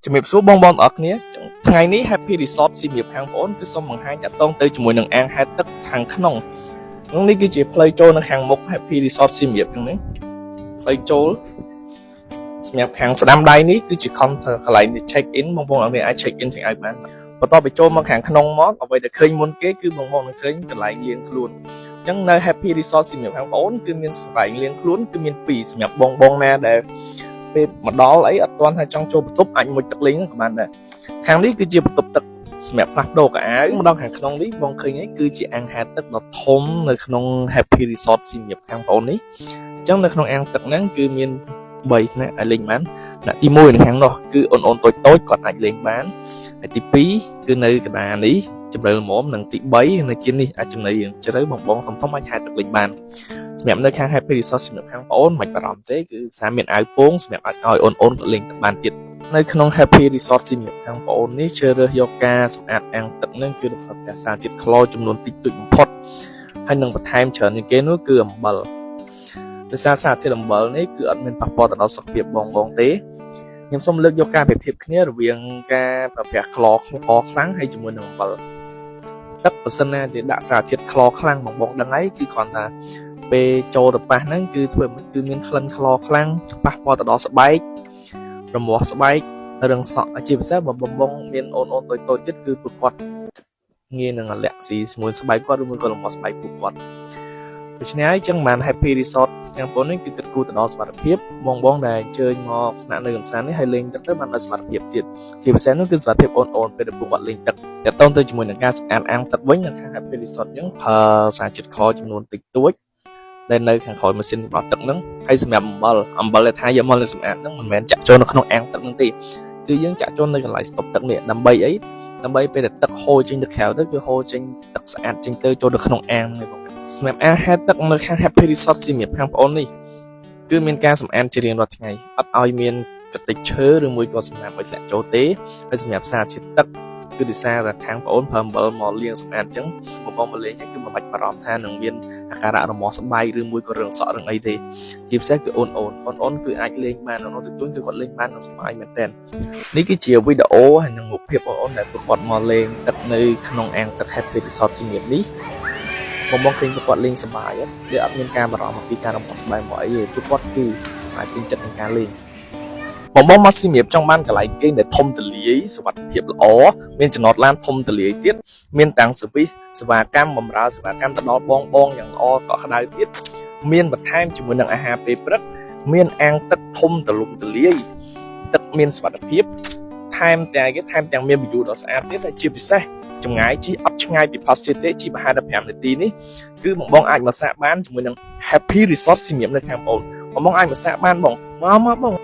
ជំរាបសួរបងអរគ្នាថ្ងៃនេះ Happy Resort សៀមរាបខាងបងគឺសូមបង្ហាញតាក់ទងទៅជាមួយនឹងអាងហែលទឹកខាងក្នុងនេះគឺជាផ្លូវចូលនៅខាងមុខ Happy Resort សៀមរាបហ្នឹងផ្លូវចូលសម្រាប់ខាងស្ដាំដៃនេះគឺជា counter កន្លែង check in បងប្អូនអាច check in ទាំងឲ្យបានបន្ទាប់ពីចូលមកខាងក្នុងមកអ្វីដែលឃើញមុនគេគឺបងនឹងឃើញកន្លែងលាងខ្លួនអញ្ចឹងនៅ Happy Resort សៀមរាបខាងបងគឺមានកន្លែងលាងខ្លួនគឺមាន2សម្រាប់បងណាដែលពេលមកដល់អីអត់ទាន់ថាចង់ចូលបន្ទប់អាចមុជទឹកលេងក៏បានដែរខាងនេះគឺជាបន្ទប់ទឹកសម្រាប់ផ្លាស់ប្ដូរកៅអៅមកដល់ខាងក្នុងនេះបងឃើញហ្នឹងគឺជាអាងហែលទឹកដ៏ធំនៅក្នុង Happy Resort សៀមរាបខាងបងនេះអញ្ចឹងនៅក្នុងអាងទឹកហ្នឹងគឺមាន3ថ្នាក់ឲ្យលេងបានថ្នាក់ទី1នៅខាងនោះគឺអូនតូចគាត់អាចលេងបានហើយទី2គឺនៅកណ្ដាលនេះជម្រៅល្មមនិងទី3នៅគៀននេះអាចចំណីជ្រៅបងធំអាចហែលទឹកលេងបានសម្រាប់នៅខាង Happy Resort សម្រាប់ខាងបងអូនមិនបារម្ភទេគឺសារមានអាវពងសម្រាប់ឲ្យអូនក៏លេងទឹកបានទៀតនៅក្នុង Happy Resort សម្រាប់ខាងបងអូននេះជ្រើសរើសយកការសម្អាតអាងទឹកនឹងគឺដោយសារសារជាតិក្លរចំនួនតិចតួចបំផុតហើយនឹងបន្ថែមច្រើនជាងគេនោះគឺអំបិលដោយសារសារធាតុអំបិលនេះគឺអត់មានប៉ះពាល់ទៅដល់សុខភាពបងទេខ្ញុំសូមលើកយកការប្រៀបធៀបគ្នារវាងការប្រើប្រាស់ក្លរខ្លាំងហើយជាមួយនឹងអំបិលទឹកបើសិនណាជាដាក់សារជាតិក្លរខ្លាំងបងដឹងហើយគឺគ្រាន់តែពេលចូលទៅប៉ះហ្នឹងគឺធ្វើគឺមានក្លិនក្លរខ្លាំងប៉ះពាល់ទៅដល់ស្បែករមាស់ស្បែករឹងសក់ជាពិសេសបើបងមានអូនតូចទៀតគឺពួកគាត់ងាយនឹងលាក់ស៊ីជាមួយស្បែកគាត់ឬមួយក៏រមាស់ស្បែកពួកគាត់ដូច្នេះហើយចឹងបាន Happy Resort ទាំងប៉ុននេះគឺគិតគូរទៅដល់សុខភាពបងដែលអញ្ជើញមកស្នាក់នៅកំសាន្តនេះហើយលេងទឹកទៅបានដល់សុខភាពទៀតជាពិសេសនោះគឺសុខភាពអូនពេលដែលពួកគាត់លេងទឹកតែតទៅជាមួយនឹងការស្អាតអាងទឹកវិញនៅខាង Happy Resort យើងប្រើសារជាតិខចំនួនតិចតួចដែលនៅខាងក្រោយម៉ាស៊ីនរបស់ទឹកហ្នឹងហើយសម្រាប់អំបិលដែលថាយកមកលើសម្អាតហ្នឹងមិនមែនចាក់ចូលនៅក្នុងអាងទឹកហ្នឹងទេគឺយើងចាក់ចូលនៅកន្លែងស្តុបទឹកនេះដើម្បីអីដើម្បីពេលដែលទឹកហូរចេញទៅក្រៅទៅគឺហូរចេញទឹកស្អាតចេញទៅចូលទៅក្នុងអាងហ្នឹងបងសម្រាប់អាងហែលទឹកនៅខាង Happy Resort សៀមរាបខាងបងអូននេះគឺមានការសម្អាតជារៀងរាល់ថ្ងៃអត់ឲ្យមានកតិចឈើឬមួយក៏សម្រាប់ឲ្យធ្លាក់ចូលទេហើយសម្រាប់សារជាតិទឹកគឺដោយសារតែខាងបងអូនប្រើអំបិលមកលាងសម្អាតអញ្ចឹងបងមកលេងហ្នឹងគឺមិនបាច់បារម្ភថានឹងមានអាការៈរមាស់ស្បែកឬមួយក៏រឿងសក់រឿងអីទេជាពិសេសគឺអូនគឺអាចលេងបានអូនទៅគឺគាត់លេងបានសប្បាយមែនតើនេះគឺជាវីដេអូហើយនឹងរូបភាពបងអូនដែលពួកគាត់មកលេងទឹកនៅក្នុងអាងទឹក Happy Resort សៀមរាបនេះបងឃើញពួកគាត់លេងសប្បាយវាអត់មានការបារម្ភអំពីការរមាស់ស្បែកមកអីទេពួកគាត់គឺអាចពេញចិត្តនឹងការលេងបងមកសៀមរាបចង់បានកន្លែងគេដែលធំទលាយសុវត្ថិភាពល្អមានចំណតឡានធំទលាយទៀតមានទាំងសេវាកម្មបម្រើសេវាកម្មទៅដល់បងយ៉ាងល្អកក់ក្ដៅទៀតមានបន្ថែមជាមួយនឹងអាហារពេលព្រឹកមានអាងទឹកធំទូលំទូលាយទឹកមានសុវត្ថិភាពថែមទាំងមាន view ដ៏ស្អាតទៀតហើយជាពិសេសចម្ងាយជិះអត់ឆ្ងាយពីផតស៊ីទេជិះប្រហែល15នាទីនេះគឺបងអាចមកសាកបានជាមួយនឹង Happy Resort សៀមរាបនៅខាងបងអាចមកសាកបានបងមក